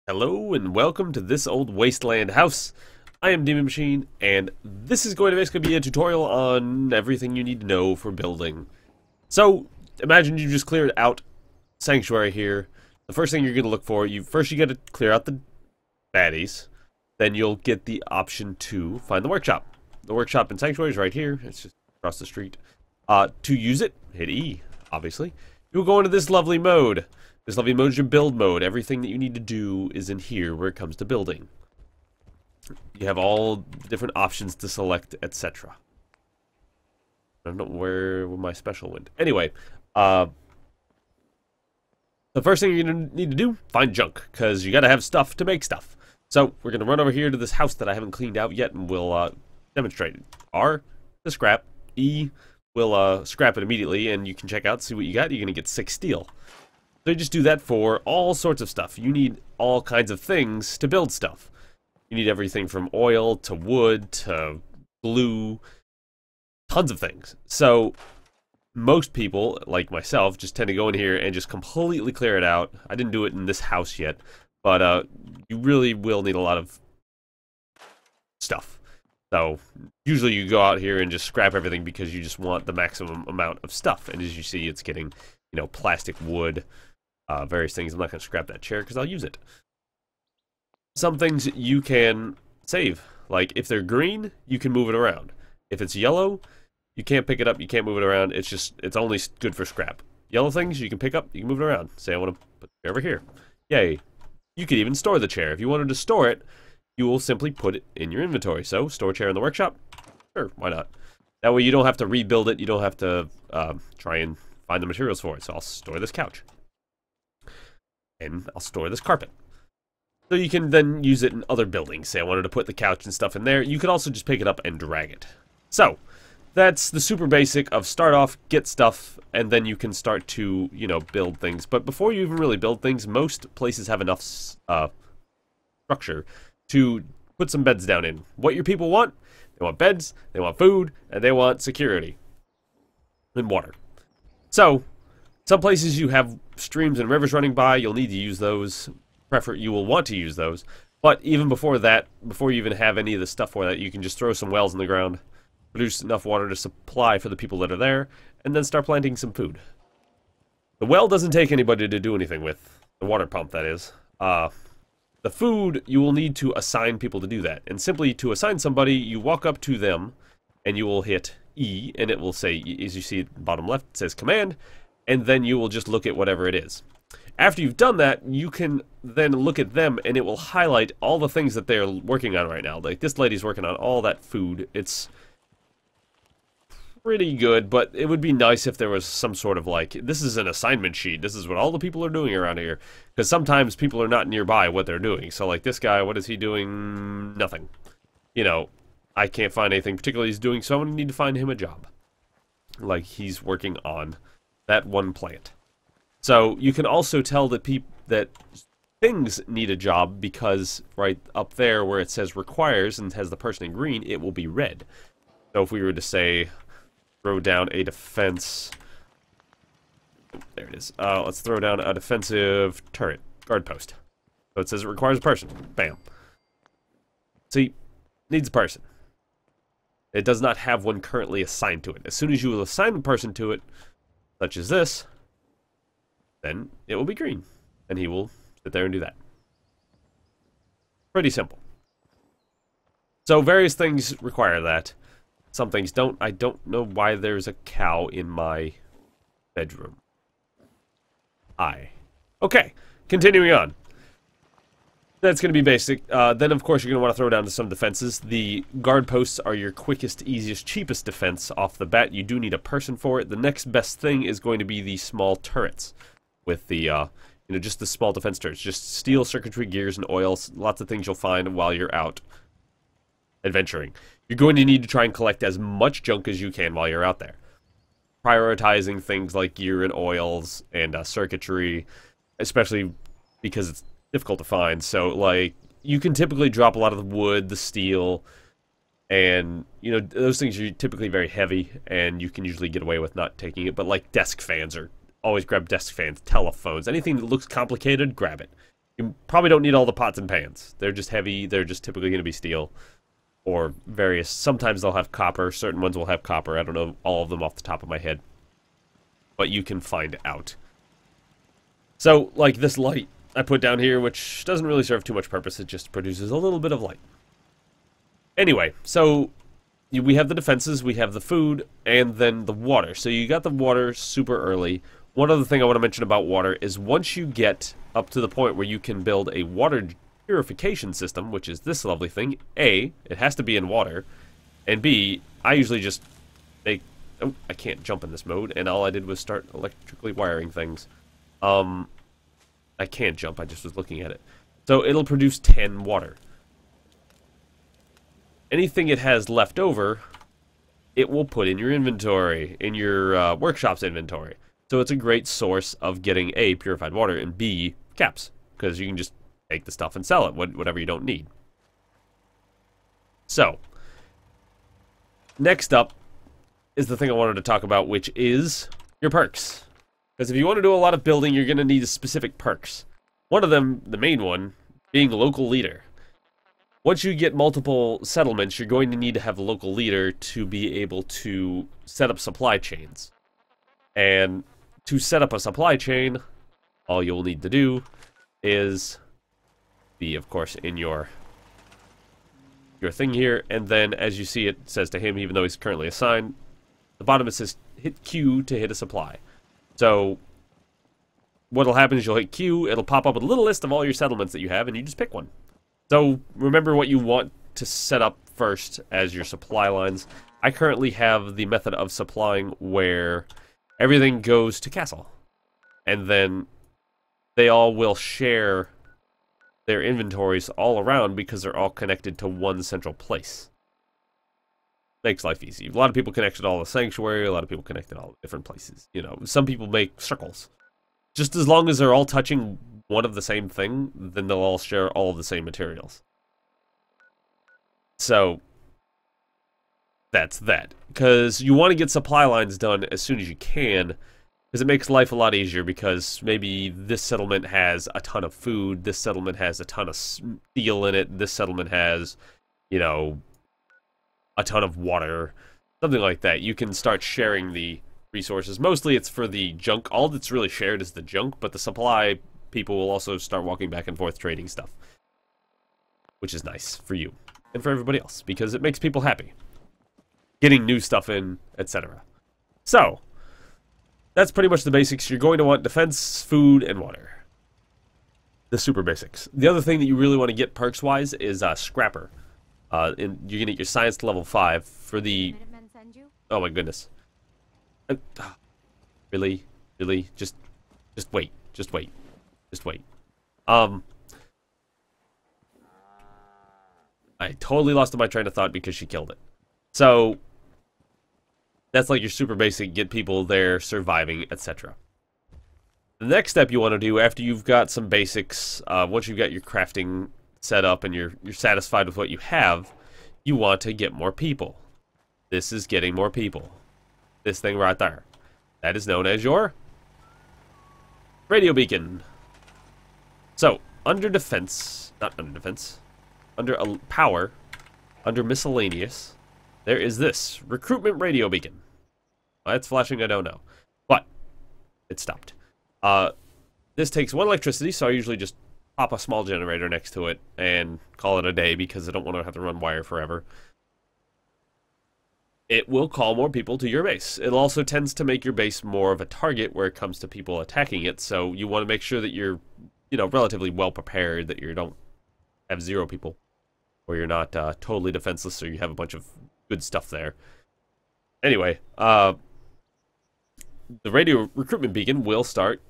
Hello and welcome to this old wasteland house. I am deamonmachine, and this is going to basically be a tutorial on everything you need to know for building. So, imagine you just cleared out Sanctuary here. The first thing you're going to look for, you got to clear out the baddies. Then you'll get the option to find the workshop. The workshop in Sanctuary is right here. It's just across the street. To use it, hit E, obviously. You'll go into this lovely mode. This lovely mode is your build mode. Everything that you need to do is in here where it comes to building. You have all different options to select, etc. I don't know where my special went. Anyway, the first thing you're going to need to do, find junk, because you got to have stuff to make stuff. So, we're going to run over here to this house that I haven't cleaned out yet, and we'll demonstrate it. R, the scrap. E, we'll scrap it immediately, and you can check out, see what you got. You're going to get 6 steel. So you just do that for all sorts of stuff. You need all kinds of things to build stuff. You need everything from oil to wood to glue, tons of things. So most people, like myself, just tend to go in here and just completely clear it out. I didn't do it in this house yet, but you really will need a lot of stuff. So usually you go out here and just scrap everything because you just want the maximum amount of stuff. And as you see, it's getting, you know, plastic, wood, various things. I'm not going to scrap that chair because I'll use it. Some things you can save. Like, if they're green, you can move it around. If it's yellow, you can't pick it up, you can't move it around. It's only good for scrap. Yellow things, you can pick up, you can move it around. Say, I want to put the chair over here. Yay. You could even store the chair. If you wanted to store it, you will simply put it in your inventory. So, store chair in the workshop? Sure, why not? That way you don't have to rebuild it, you don't have to try and find the materials for it. So I'll store this couch. And I'll store this carpet. So you can then use it in other buildings. Say I wanted to put the couch and stuff in there. You could also just pick it up and drag it. So, that's the super basic of start off, get stuff, and then you can start to, you know, build things. But before you even really build things, most places have enough structure to put some beds down in. What your people want? They want beds, they want food, and they want security. And water. So, some places you have streams and rivers running by, you'll need to use those. You will want to use those. But even before that, before you even have any of the stuff for that, you can just throw some wells in the ground, produce enough water to supply for the people that are there, and then start planting some food. The well doesn't take anybody to do anything with. The water pump, that is. The food, you will need to assign people to do that. And simply to assign somebody, you walk up to them, and you will hit E, and it will say, as you see at the bottom left, it says command, and then you will just look at whatever it is. After you've done that, you can then look at them, and it will highlight all the things that they're working on right now. Like, this lady's working on all that food. It's pretty good, but it would be nice if there was some sort of, like, this is an assignment sheet. This is what all the people are doing around here. Because sometimes people are not nearby what they're doing. So, like, this guy, what is he doing? Nothing. You know, I can't find anything particularly he's doing, so I'm going to need to find him a job. Like, he's working on that one plant. So you can also tell that things need a job because right up there where it says requires and has the person in green, it will be red. So if we were to say throw down a defense, there it is. Let's throw down a defensive turret guard post. So it says it requires a person. Bam. See, needs a person. It does not have one currently assigned to it. As soon as you will assign a person to it, such as this, then it will be green, and he will sit there and do that. Pretty simple. So various things require that. Some things don't. I don't know why there's a cow in my bedroom. Okay, continuing on. That's going to be basic. Then, of course, you're going to want to throw down to some defenses. The guard posts are your quickest, easiest, cheapest defense off the bat. You do need a person for it. The next best thing is going to be the small turrets. With the, you know, just the small defense turrets. Just steel, circuitry, gears, and oils. Lots of things you'll find while you're out adventuring. You're going to need to try and collect as much junk as you can while you're out there. Prioritizing things like gear and oils and circuitry, especially because it's difficult to find. So, like, you can typically drop a lot of the wood, the steel, and, you know, those things are typically very heavy, and you can usually get away with not taking it. But, like, desk fans are always grab desk fans, telephones, anything that looks complicated, grab it. You probably don't need all the pots and pans. They're just heavy. They're just typically going to be steel or various. Sometimes they'll have copper. Certain ones will have copper. I don't know all of them off the top of my head. But you can find out. So, like this light I put down here, which doesn't really serve too much purpose. It just produces a little bit of light. Anyway, so we have the defenses, we have the food, and then the water. So you got the water super early. One other thing I want to mention about water is once you get up to the point where you can build a water purification system, which is this lovely thing, A, it has to be in water, and B, I usually just make... Oh, I can't jump in this mode, and all I did was start electrically wiring things. I can't jump, I just was looking at it. So it'll produce 10 water. Anything it has left over, it will put in your inventory, in your workshop's inventory. So it's a great source of getting A, purified water, and B, caps. Because you can just take the stuff and sell it, whatever you don't need. So, next up is the thing I wanted to talk about, which is your perks. Because if you want to do a lot of building, you're going to need specific perks. One of them, the main one, being local leader. Once you get multiple settlements, you're going to need to have a local leader to be able to set up supply chains. And to set up a supply chain, all you'll need to do is be, of course, in your thing here. And then, as you see, it says to him, even though he's currently assigned, the bottom it says hit Q to hit a supply. So what'll happen is you'll hit Q, it'll pop up with a little list of all your settlements that you have, and you just pick one. So remember what you want to set up first as your supply lines. I currently have the method of supplying where everything goes to castle. And then they all will share their inventories all around because they're all connected to one central place. Makes life easy. A lot of people connected all the sanctuary, a lot of people connected all the different places. You know, some people make circles. Just as long as they're all touching one of the same thing, then they'll all share all of the same materials. So, that's that. Because you want to get supply lines done as soon as you can, because it makes life a lot easier, because maybe this settlement has a ton of food, this settlement has a ton of steel in it, this settlement has, you know, a ton of water, something like that. You can start sharing the resources. Mostly it's for the junk. All that's really shared is the junk, but the supply people will also start walking back and forth trading stuff, which is nice for you and for everybody else because it makes people happy. Getting new stuff in, etc. So, that's pretty much the basics. You're going to want defense, food, and water. The super basics. The other thing that you really want to get perks-wise is Scrapper. You're going to get your science to level 5 for the... Oh my goodness. Really? Really? Just wait. Just wait. Just wait. I totally lost my train of thought because she killed it. So, that's like your super basic, get people there, surviving, etc. The next step you want to do after you've got some basics, once you've got your crafting set up and you're satisfied with what you have, you want to get more people. This is getting more people. This thing right there. That is known as your radio beacon. So, under defense, not under defense, under power, under miscellaneous, there is this recruitment radio beacon. Why it's flashing, I don't know. But it stopped. This takes 1 electricity, so I usually just pop a small generator next to it and call it a day because I don't want to have to run wire forever. It will call more people to your base. It also tends to make your base more of a target where it comes to people attacking it, so you want to make sure that you're, you know, relatively well prepared, that you don't have 0 people, or you're not totally defenseless, or you have a bunch of good stuff there. Anyway, the radio recruitment beacon will start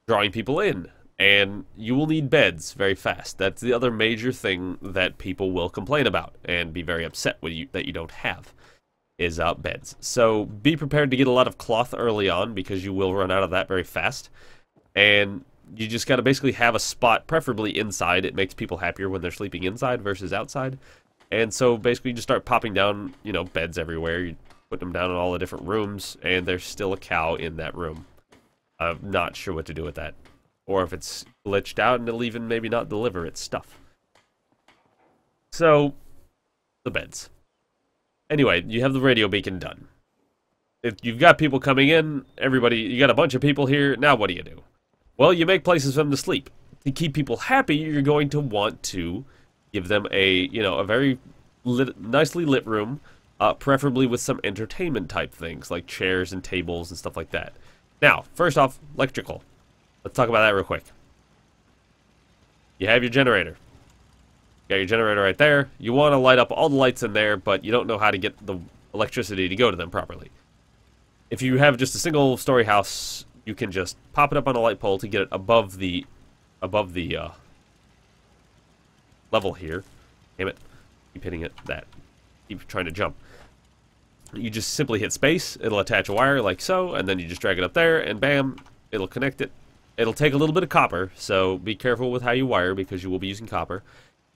drawing people in, and you will need beds very fast. That's the other major thing that people will complain about and be very upset with you that you don't have, is beds. So be prepared to get a lot of cloth early on because you will run out of that very fast, and you just got to basically have a spot, preferably inside. It makes people happier when they're sleeping inside versus outside. And so basically you just start popping down, you know, beds everywhere. You put them down in all the different rooms, and there's still a cow in that room. I'm not sure what to do with that. or if it's glitched out and it'll even maybe not deliver its stuff. So, the beds. Anyway, you have the radio beacon done. If you've got people coming in, you got a bunch of people here, now what do? Well, you make places for them to sleep. To keep people happy, you're going to want to give them a very nicely lit room, preferably with some entertainment type things, like chairs and tables and stuff like that. Now, first off, electrical. Let's talk about that real quick. You have your generator. You got your generator right there. You want to light up all the lights in there, but you don't know how to get the electricity to go to them properly. If you have just a single story house, you can just pop it up on a light pole to get it above the level here. Damn it. Keep hitting it. Keep trying to jump. You just simply hit space, it'll attach a wire like so, and then you just drag it up there, and bam, it'll connect it. It'll take a little bit of copper, so be careful with how you wire because you will be using copper.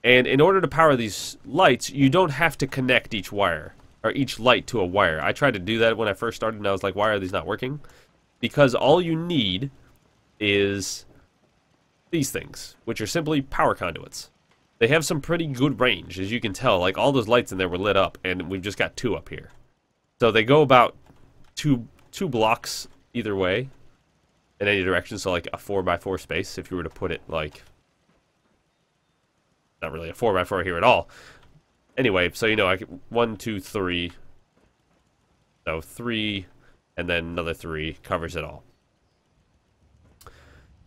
And in order to power these lights, you don't have to connect each wire, or each light to a wire. I tried to do that when I first started, and I was like, why are these not working? Because all you need is these things, which are simply power conduits. They have some pretty good range, as you can tell. Like, all those lights in there were lit up, and we've just got 2 up here. So they go about two blocks either way, in any direction, so like a 4x4 space, if you were to put it like... Not really a 4x4 here at all. Anyway, so you know, I can 1, 2, 3. So 3, and then another 3 covers it all. So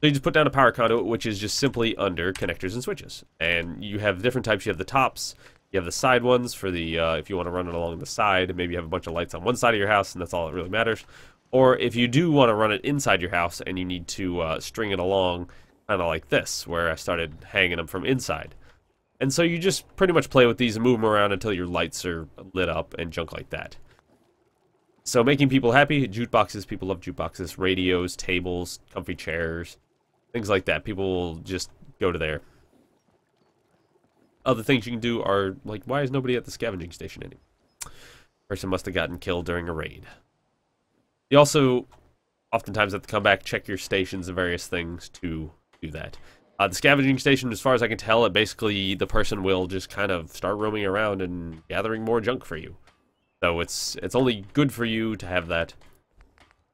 you just put down a power conduit, which is just simply under connectors and switches. And you have different types. You have the tops, you have the side ones for the, if you want to run it along the side, maybe you have a bunch of lights on one side of your house, and that's all that really matters. Or if you do want to run it inside your house, and you need to string it along, kind of like this, where I started hanging them from inside. And so you just pretty much play with these and move them around until your lights are lit up and junk like that. So making people happy, jukeboxes, people love jukeboxes, radios, tables, comfy chairs, things like that. People will just go to there. Other things you can do are, like, why is nobody at the scavenging station anymore? Person must have gotten killed during a raid. You also oftentimes have to come back, check your stations and various things to do that. The scavenging station, as far as I can tell, basically the person will just kind of start roaming around and gathering more junk for you. So it's only good for you to have that.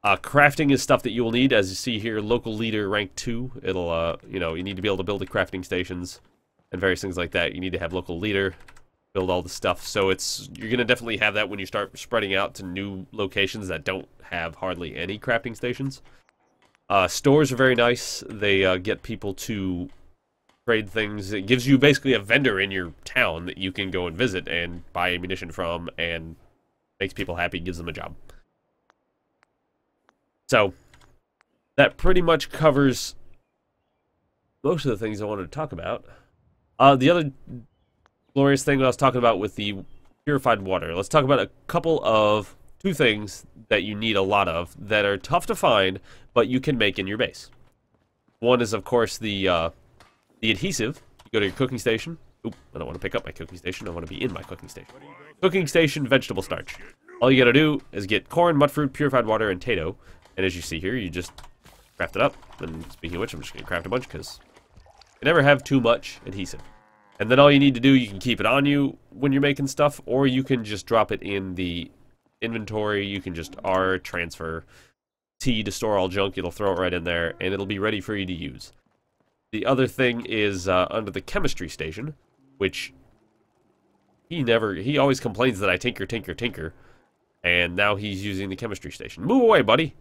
Crafting is stuff that you will need, as you see here, local leader rank 2. It'll, you need to be able to build the crafting stations and various things like that. You need to have local leader, build all the stuff. So you're going to definitely have that when you start spreading out to new locations that don't have hardly any crafting stations. Stores are very nice. They get people to trade things. It gives you basically a vendor in your town that you can go and visit and buy ammunition from, and makes people happy, gives them a job. So, that pretty much covers most of the things I wanted to talk about. The other glorious thing I was talking about with the purified water. Let's talk about a couple of 2 things that you need a lot of that are tough to find, but you can make in your base. One is, of course, the adhesive. You go to your cooking station. Oop, I don't want to pick up my cooking station. I want to be in my cooking station. Cooking station, vegetable starch. All you gotta do is get corn, mudfruit, purified water, and Tato. And as you see here, you just craft it up. And speaking of which, I'm just gonna craft a bunch because you never have too much adhesive. And then all you need to do, you can keep it on you when you're making stuff, or you can just drop it in the inventory. You can just R, transfer, T to store all junk. It'll throw it right in there, and it'll be ready for you to use. The other thing is under the chemistry station, which he always complains that I tinker, and now he's using the chemistry station. Move away, buddy.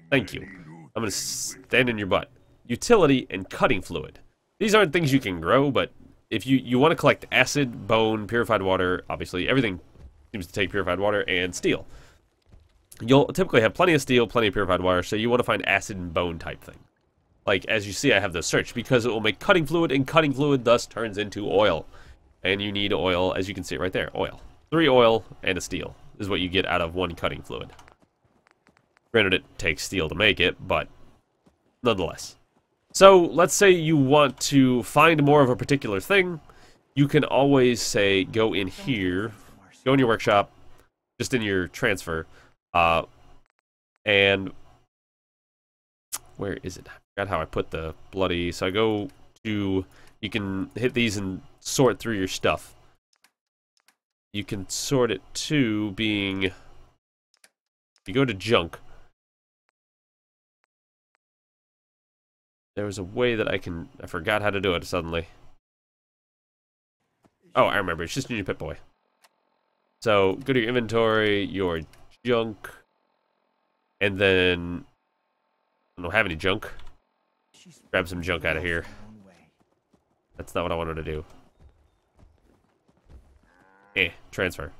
Thank you. I'm gonna stand in your butt. Utility and cutting fluid. These aren't things you can grow, but if you want to collect acid, bone, purified water, obviously everything seems to take purified water, and steel. You'll typically have plenty of steel, plenty of purified water, so you want to find acid and bone type thing. Like, as you see, I have the search, because it will make cutting fluid, and cutting fluid thus turns into oil. And you need oil, as you can see right there, oil. 3 oil and a steel is what you get out of 1 cutting fluid. Granted, it takes steel to make it, but nonetheless. So, let's say you want to find more of a particular thing. You can always say, go in here, go in your workshop, just in your transfer, and where is it? I forgot how I put the bloody... So I go to... You can hit these and sort through your stuff. You can sort it to being... You go to junk. There was a way that I forgot how to do it suddenly. Oh, I remember. It's just in your Pip-Boy. So, go to your inventory, your junk, and then... I don't have any junk. Grab some junk out of here. That's not what I wanted to do. Transfer.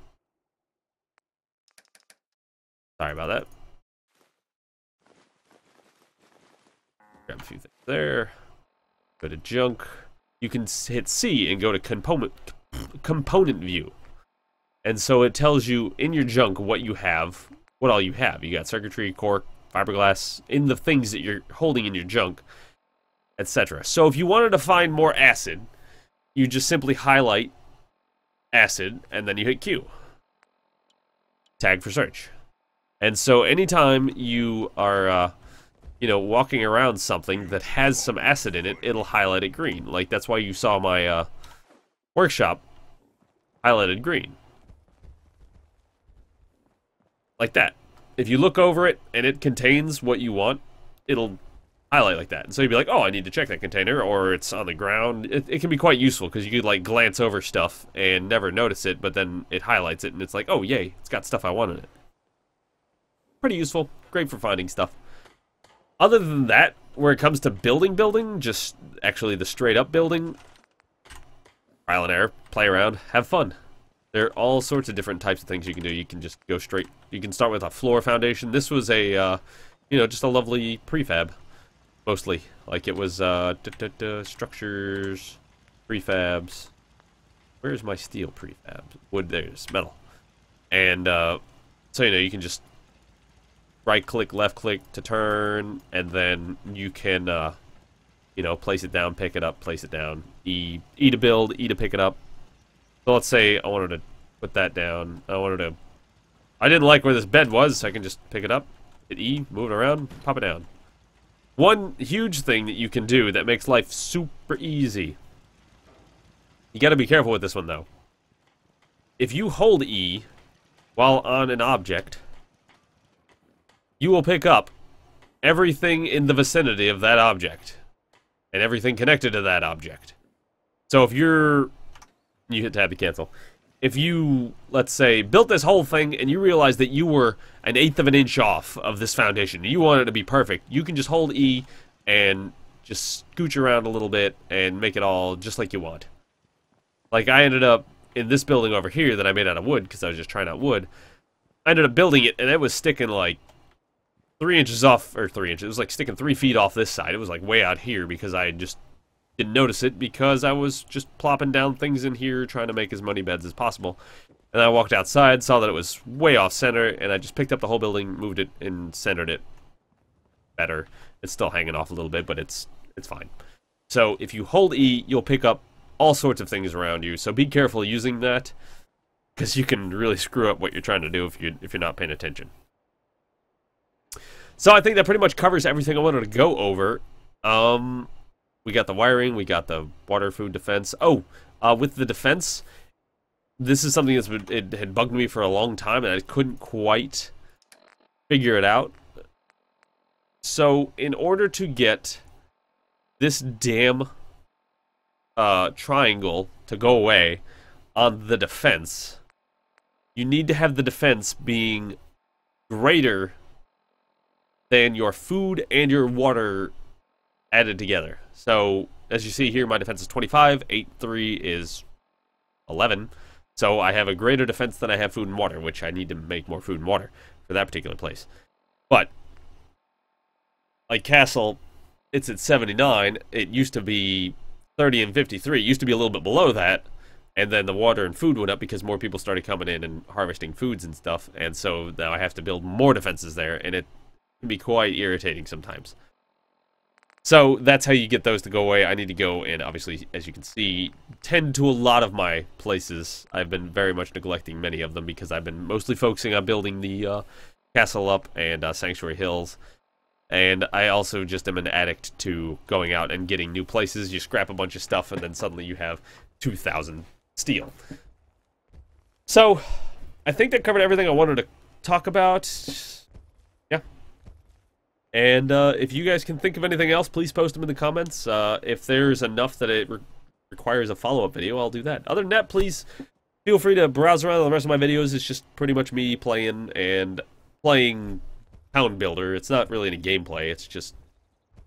Sorry about that. Grab a few things there. Go to junk. You can hit C and go to component view. And so it tells you in your junk what you have, what all you have. You got circuitry, cork, fiberglass, in the things that you're holding in your junk, etc. So if you wanted to find more acid, you just simply highlight acid and then you hit Q. Tag for search. And so anytime you are, walking around something that has some acid in it, it'll highlight it green. Like, that's why you saw my workshop highlighted green. Like that. If you look over it and it contains what you want, it'll highlight like that. And so you'd be like, oh, I need to check that container, or it's on the ground. It can be quite useful because you could like glance over stuff and never notice it, but then it highlights it and it's like, oh, yay, it's got stuff I want in it. Pretty useful. Great for finding stuff. Other than that, where it comes to building, just actually the straight up building, trial and error, play around, have fun. There are all sorts of different types of things you can do. You can just go straight. You can start with a floor foundation. This was a, just a lovely prefab, mostly. Like it was structures, prefabs. Where's my steel prefab? Wood, there's metal. And so, you can just right click, left click to turn, and then you can, place it down, pick it up, place it down. E to build, E to pick it up. So let's say I wanted to put that down. I didn't like where this bed was, so I can just pick it up, hit E, move it around, pop it down. One huge thing that you can do that makes life super easy. You gotta be careful with this one, though. If you hold E while on an object, you will pick up everything in the vicinity of that object. And everything connected to that object. So if you hit tab to cancel. If you, let's say, built this whole thing and you realize that you were 1/8 of an inch off of this foundation, and you want it to be perfect, you can just hold E and just scooch around a little bit and make it all just like you want. Like I ended up in this building over here that I made out of wood because I was just trying out wood. I ended up building it and it was sticking like 3 inches off, or 3 inches. It was like sticking 3 feet off this side. It was like way out here because I just didn't notice it because I was just plopping down things in here trying to make as many beds as possible. And I walked outside, saw that it was way off center, and I just picked up the whole building, moved it, and centered it better. It's still hanging off a little bit, but it's fine. So if you hold E, you'll pick up all sorts of things around you. So be careful using that because you can really screw up what you're trying to do if you're not paying attention. So I think that pretty much covers everything I wanted to go over. We got the wiring, we got the water, food, defense. Oh, with the defense, this is something it had bugged me for a long time, and I couldn't quite figure it out. So, in order to get this damn triangle to go away on the defense, you need to have the defense being greater than your food and your water added together. So, as you see here, my defense is 25, 8-3 is 11. So I have a greater defense than I have food and water, which I need to make more food and water for that particular place. But, like Castle, it's at 79. It used to be 30 and 53. It used to be a little bit below that. And then the water and food went up because more people started coming in and harvesting foods and stuff. And so now I have to build more defenses there, and it can be quite irritating sometimes. So that's how you get those to go away. I need to go and obviously, as you can see, tend to a lot of my places. I've been very much neglecting many of them because I've been mostly focusing on building the castle up and Sanctuary Hills. And I also just am an addict to going out and getting new places. You scrap a bunch of stuff, and then suddenly you have 2,000 steel. So, I think that covered everything I wanted to talk about. Yeah. And if you guys can think of anything else, please post them in the comments. If there's enough that it requires a follow-up video, I'll do that. Other than that, please feel free to browse around the rest of my videos. It's just pretty much me playing Town Builder. It's not really any gameplay. It's just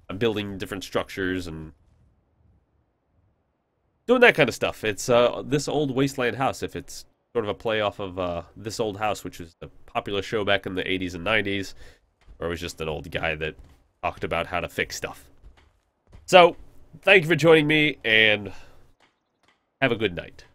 I'm building different structures and doing that kind of stuff. It's This Old Wasteland House, if it's sort of a play off of This Old House, which was a popular show back in the 80s and 90s, where it was just an old guy that talked about how to fix stuff. So, thank you for joining me, and have a good night.